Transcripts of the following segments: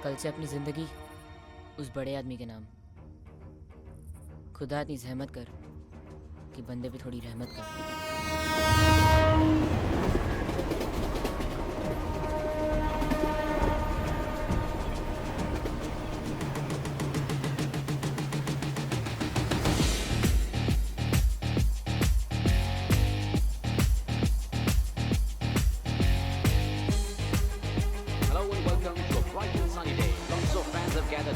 कल से अपनी जिंदगी उस बड़े आदमी के नाम। खुदा इतनी जहमत कर कि बंदे पे थोड़ी रहमत कर।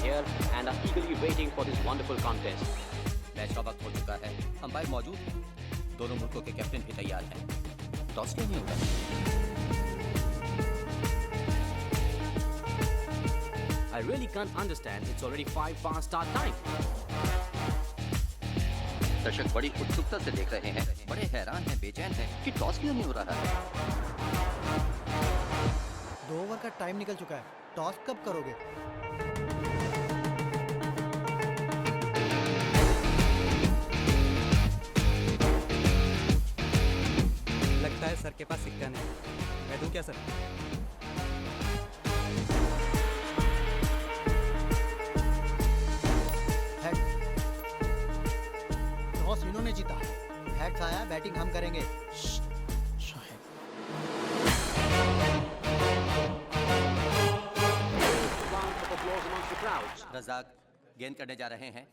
Here and are eagerly waiting for this wonderful contest. Match का वक्त हो चुका है, अंपायर मौजूद हैं, दोनों मुल्कों के कैप्टन भी तैयार हैं। टॉस क्यों नहीं होता? I really can't understand. It's already 5 past start time. दर्शक बड़ी उत्सुकता से देख रहे हैं, बड़े हैरान हैं, बेचैन हैं कि टॉस क्यों नहीं हो रहा है। 2 ओवर का टाइम निकल चुका है, टॉस कब करोगे? लगता है सर के पास सिक्का नहीं। मैं दूं क्या सर? हेड। टॉस इन्होंने जीता। हेड्स आया, बैटिंग हम करेंगे। रज़ाक गेंद करने जा रहे हैं,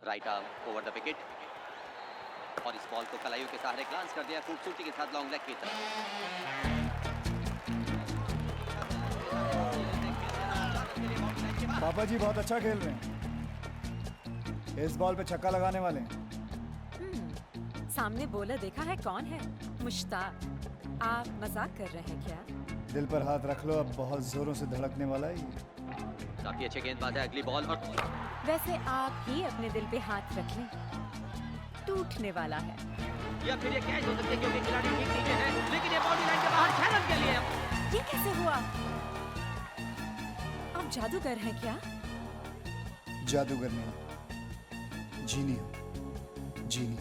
right arm over the wicket और इस बॉल को कलाइयों के सहारे ग्लांस कर दिया खूबसूरती के साथ लॉन्ग लेग की तरफ। पापा जी बहुत अच्छा खेल रहे हैं, इस बॉल पे छक्का लगाने वाले हैं। सामने बॉलर देखा है कौन है? मुश्ताक। आप मजाक कर रहे हैं क्या? दिल पर हाथ रख लो, अब बहुत जोरों से धड़कने वाला है ये। काफी अच्छे गेंदबाज है, अगली बॉल और वैसे आप ही अपने दिल पे हाथ रख लें, टूटने वाला है। या फिर ये कैच हो सकती है क्योंकि खिलाड़ी ठीक नीचे है, लेकिन ये बाउंड्री लाइन के बाहर 6 रन के लिए। ये कैसे हुआ? आप जादूगर हैं क्या? जादूगर नहीं, जीनी हूं, जीनी।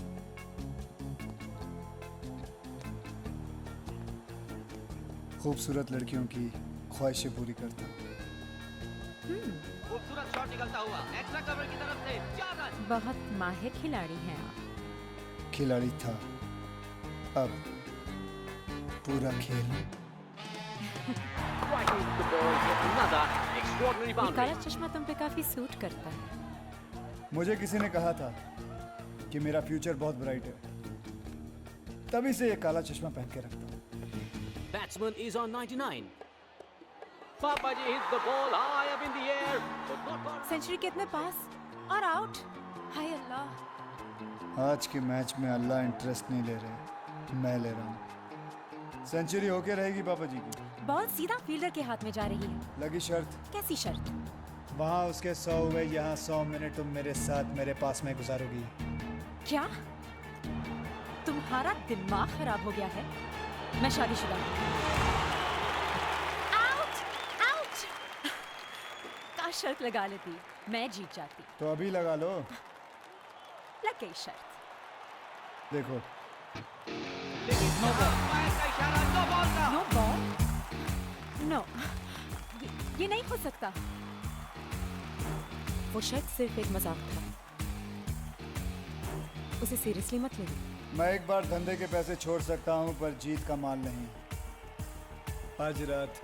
खूबसूरत लड़कियों की ख्वाहिशें पूरी करता हूं। खूबसूरत शॉट निकलता हुआ एक्स्ट्रा कवर की तरफ से 4 रन। बहुत माहिर खिलाड़ी हैं आप। खिलाड़ी था, अब पूरा खेल। ये काला चश्मा तुम पे काफी सूट करता है। मुझे किसी ने कहा था कि मेरा फ्यूचर बहुत ब्राइट है, तभी से ये काला चश्मा पहन के रखता हूँ। Batsman is on 99. Papaji hits the ball high up in the air, but not far. Century कितने पास और आउट? हाय अल्लाह। आज के मैच में अल्लाह इंटरेस्ट नहीं ले रहे, मैं ले रहा हूँ। सेंचुरी होके रहेगी पापा जी की। बॉल सीधा फील्डर के हाथ में जा रही है। लगी शर्त। कैसी शर्त? वहाँ उसके 100 हुए, यहाँ 100 मिनट तुम मेरे साथ मेरे पास में गुजारोगी। क्या? तुम्हारा दिमाग खराब हो गया है? मैं शादीशुदा हूँ। आउट! आउट! का शर्त लगा लेती, मैं जीत जाती। तो अभी लगा लो। लग गई शर्त। देखो। No ball? नो, ये नहीं हो सकता। वो शर्त सिर्फ एक मजाक था, उसे सीरियसली मत लेना। मैं एक बार धंधे के पैसे छोड़ सकता हूँ, पर जीत का माल नहीं। आज रात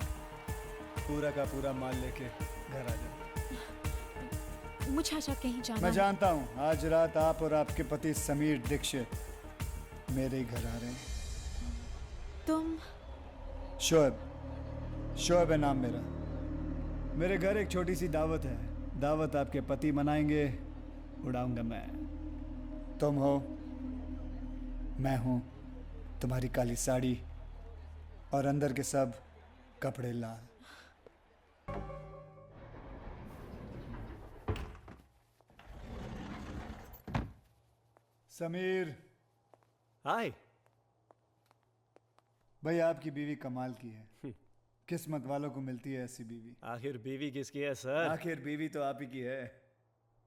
पूरा का पूरा माल लेके घर आ जाओ। मुझे अच्छा कहीं जाना। मैं जानता हूँ, आज रात आप और आपके पति समीर दीक्षित मेरे ही घर आ रहे हैं। तुम? शोएब है नाम मेरा। मेरे घर एक छोटी सी दावत है, दावत आपके पति मनाएंगे, उड़ाऊंगा मैं। तुम हो, मैं हूं, तुम्हारी काली साड़ी और अंदर के सब कपड़े लाल। समीर। हाय। भाई आपकी बीवी कमाल की है, किस्मत वालों को मिलती है ऐसी बीवी। आखिर बीवी किसकी है सर? आखिर बीवी तो आप ही की है।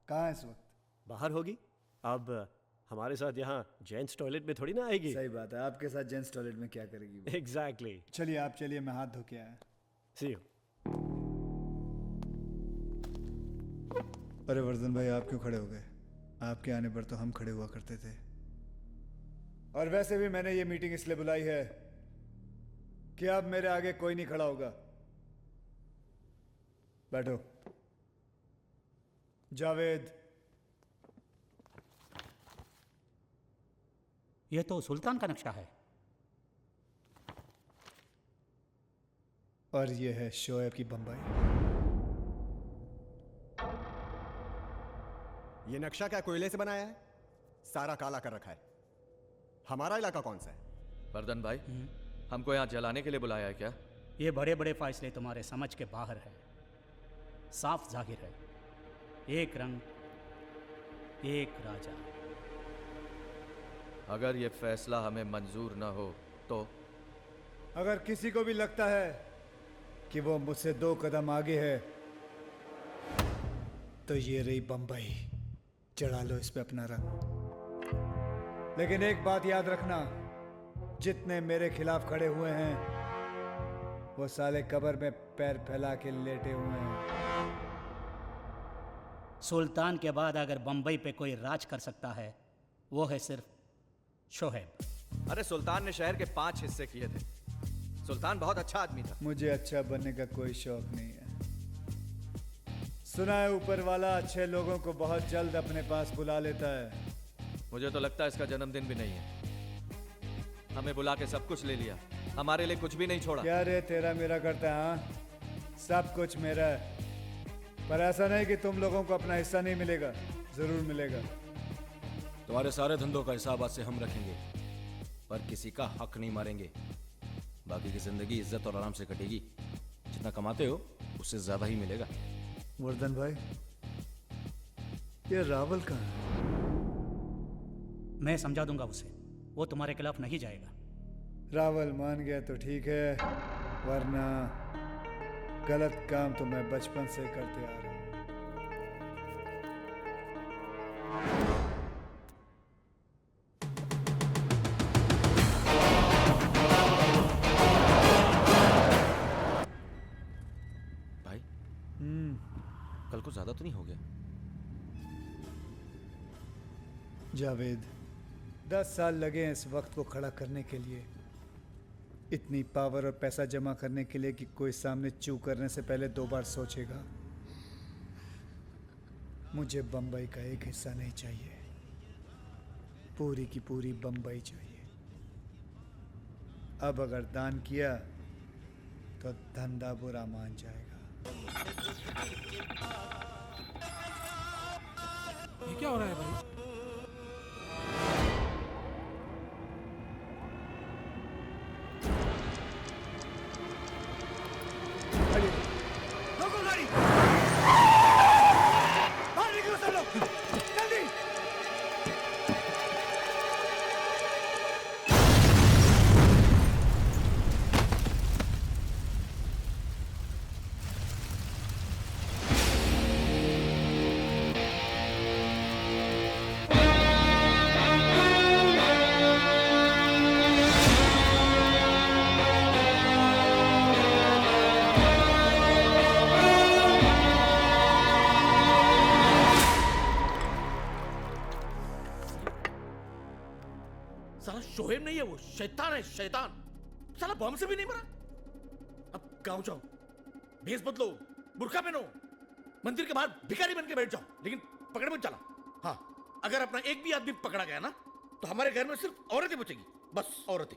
कहाँ है इस वक्त? बाहर होगी। अब हमारे साथ यहाँ जेंट्स टॉयलेट में थोड़ी ना आएगी। सही बात है, आपके साथ जेंट्स टॉयलेट में क्या करेगी वो? एग्जैक्टली। चलिए आप चलिए, मैं हाथ धो के आया। सी यू। अरे वर्धन भाई, आप क्यों खड़े हो गए? आपके आने पर तो हम खड़े हुआ करते थे। और वैसे भी मैंने ये मीटिंग इसलिए बुलाई है कि अब मेरे आगे कोई नहीं खड़ा होगा। बैठो। जावेद, ये तो सुल्तान का नक्शा है। और ये है शोएब की बम्बई। ये नक्शा क्या कोयले से बनाया है? सारा काला कर रखा है। हमारा इलाका कौन सा है? वर्धन भाई, हमको यहाँ जलाने के लिए बुलाया है क्या? ये बड़े बड़े फैसले तुम्हारे समझ के बाहर है। साफ जाहिर है, एक रंग एक राजा। अगर ये फैसला हमें मंजूर न हो तो? अगर किसी को भी लगता है कि वो मुझसे 2 कदम आगे है, तो ये रही बंबई, चढ़ा लो इस पे अपना रंग। लेकिन एक बात याद रखना, जितने मेरे खिलाफ खड़े हुए हैं वो साले कब्र में पैर फैला के लेटे हुए हैं। सुल्तान के बाद अगर बंबई पे कोई राज कर सकता है, वो है सिर्फ शोहेब। अरे सुल्तान ने शहर के 5 हिस्से किए थे। सुल्तान बहुत अच्छा आदमी था। मुझे अच्छा बनने का कोई शौक नहीं है। सुना है ऊपर वाला अच्छे लोगों को बहुत जल्द अपने पास बुला लेता है। मुझे तो लगता है इसका जन्मदिन भी नहीं है। हमें बुला के सब कुछ ले लिया, हमारे लिए कुछ भी नहीं छोड़ा। क्या रे तेरा मेरा करता है? हाँ, सब कुछ मेरा है। पर ऐसा नहीं कि तुम लोगों को अपना हिस्सा नहीं मिलेगा, जरूर मिलेगा। तुम्हारे सारे धंधों का हिसाब आज से हम रखेंगे, पर किसी का हक नहीं मारेंगे। बाकी की जिंदगी इज्जत और आराम से कटेगी। जितना कमाते हो उससे ज्यादा ही मिलेगा। वर्धन भाई, ये रावल कहाँ है? मैं समझा दूंगा उसे, वो तुम्हारे खिलाफ नहीं जाएगा। रावल मान गया तो ठीक है, वरना गलत काम तो मैं बचपन से करते आ रहा हूं। भाई, कल को ज्यादा तो नहीं हो गया? जावेद, 10 साल लगे हैं इस वक्त को खड़ा करने के लिए। इतनी पावर और पैसा जमा करने के लिए कि कोई सामने चू करने से पहले 2 बार सोचेगा। मुझे बंबई का एक हिस्सा नहीं चाहिए, पूरी की पूरी बंबई चाहिए। अब अगर दान किया तो धंधा बुरा मान जाएगा। ये क्या हो रहा है भाई? रोको गाड़ी! बाहर निकलो सब लोग! जल्दी! साला शोहेब नहीं है, वो शैतान है, शैतान। साला बम से भी नहीं मरा। अब गांव जाओ, भेस बदलो, बुर्का पहनो, मंदिर के बाहर भिखारी बन के बैठ जाओ, लेकिन पकड़े मत चला। हाँ, अगर अपना एक भी आदमी पकड़ा गया ना, तो हमारे घर में सिर्फ औरतें बचेगी, बस औरतें।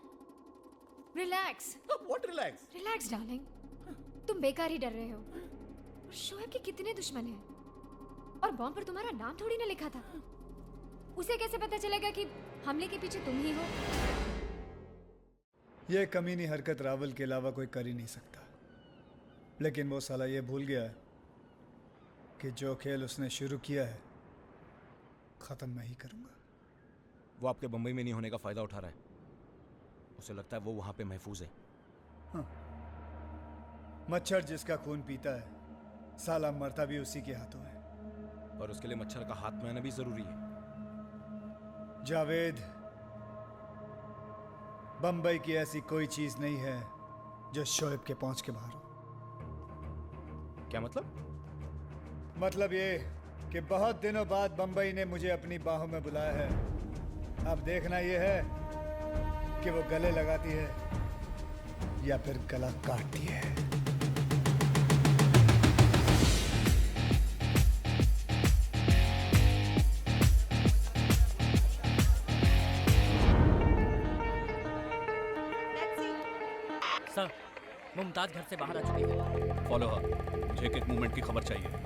Relax. What relax? Relax darling, तुम बेकार ही डर रहे हो। और शोएब के कितने दुश्मन हैं? और बॉम्ब पर तुम्हारा नाम थोड़ी ना लिखा था। उसे कैसे पता चलेगा कि हमले के पीछे तुम ही हो? ये कमीनी हरकत रावल के अलावा कोई कर ही नहीं सकता। लेकिन वो साला ये भूल गया है कि जो खेल उसने शुरू किया है, खत्म मैं ही करूंगा। वो आपके बंबई में नहीं होने का फायदा उठा रहा है। उसे लगता है वो वहां पे महफूज है। हाँ। मच्छर जिसका खून पीता है, साला मरता भी उसी के हाथों है। और उसके लिए मच्छर का हाथ में आना भी जरूरी है। जावेद, बंबई की ऐसी कोई चीज नहीं है जो शोएब के पहुंच के बाहर हो। क्या मतलब? मतलब ये कि बहुत दिनों बाद बंबई ने मुझे अपनी बाहों में बुलाया है। अब देखना यह है कि वो गले लगाती है या फिर गला काटती है। सर, मुमताज घर से बाहर आ चुकी है। फॉलो हर, मुझे एक मूवमेंट की खबर चाहिए।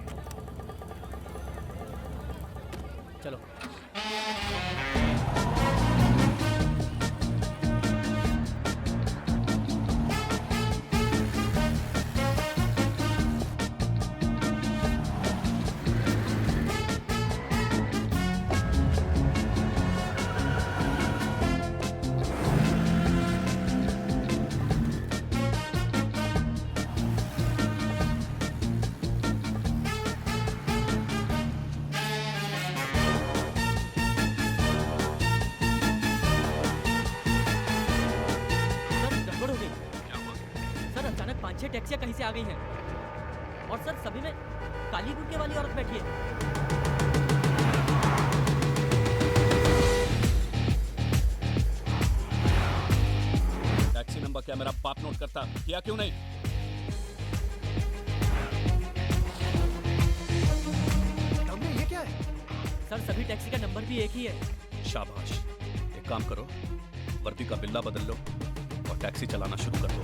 चलो। छह टैक्सियां कहीं से आ गई हैं और सर सभी में काली बुर्के वाली औरत बैठी है। टैक्सी नंबर क्या मेरा बाप नोट करता, किया क्यों नहीं? ये क्या है? सर सभी टैक्सी का नंबर भी एक ही है। शाबाश, एक काम करो, वर्दी का बिल्ला बदल लो और टैक्सी चलाना शुरू कर दो।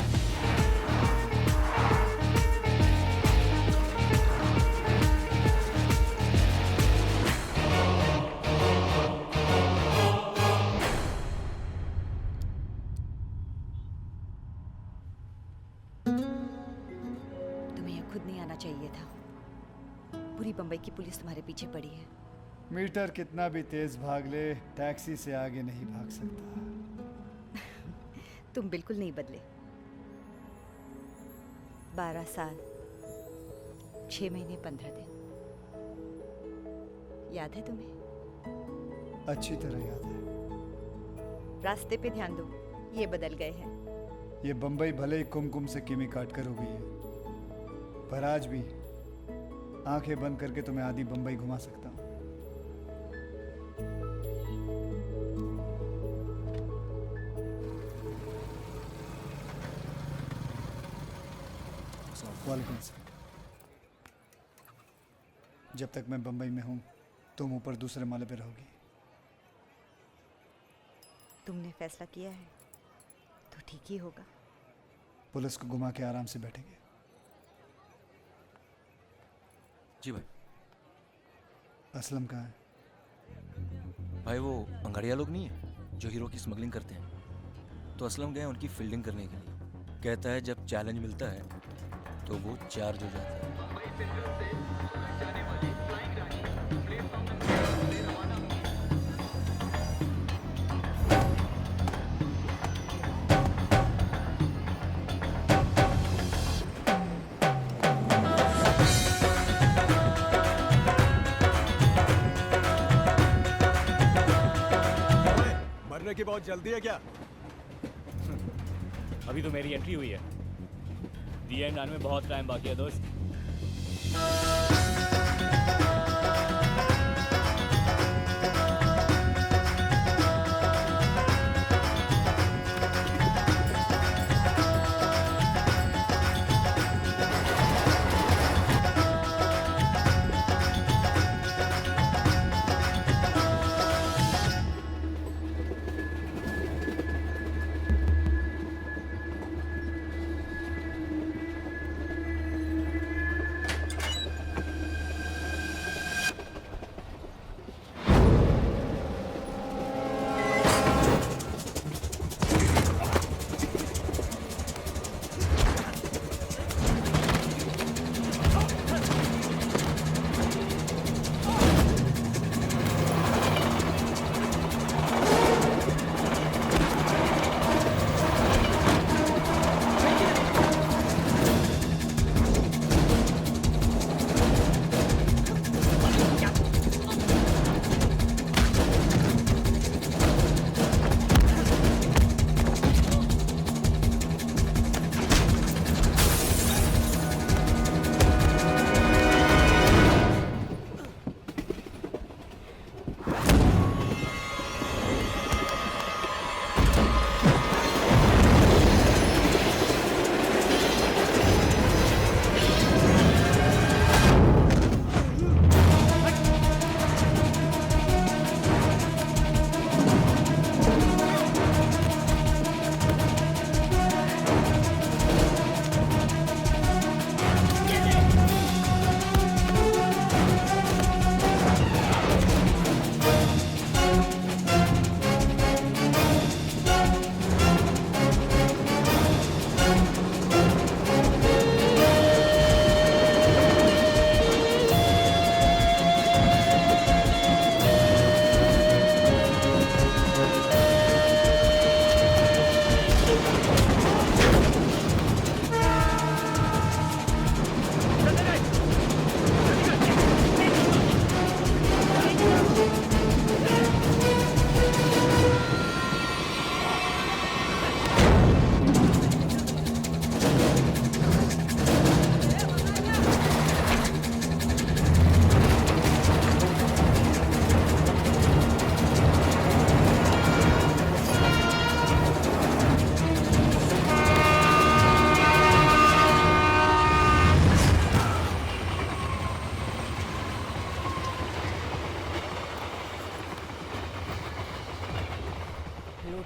चाहिए था। पूरी बंबई की पुलिस तुम्हारे पीछे पड़ी है। मीटर कितना भी तेज भाग ले, टैक्सी से आगे नहीं भाग सकता। तुम बिल्कुल नहीं बदले। 12 साल 6 महीने 15 दिन याद है तुम्हें? अच्छी तरह याद है। रास्ते पे ध्यान दो, ये बदल गए हैं। ये बंबई भले ही कुमकुम से किमी काट कर हो गई है, पर आज भी आंखें बंद करके तुम्हें आधी बंबई घुमा सकता हूं। वालेकुम सलाम। जब तक मैं बंबई में हूं, तुम ऊपर दूसरे माले पे रहोगी। तुमने फैसला किया है तो ठीक ही होगा। पुलिस को घुमा के आराम से बैठेंगे। जी भाई। असलम कहाँ है? भाई वो अंगाड़िया लोग नहीं है जो हीरो की स्मगलिंग करते हैं, तो असलम गए उनकी फील्डिंग करने के लिए। कहता है जब चैलेंज मिलता है तो वो चार्ज हो जाता है। मरने की बहुत जल्दी है क्या? अभी तो मेरी एंट्री हुई है। दी एंड आने में बहुत टाइम बाकी है दोस्त।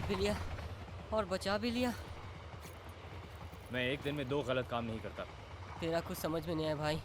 भी लिया और बचा भी लिया। मैं एक दिन में 2 गलत काम नहीं करता। तेरा कुछ समझ में नहीं आया भाई।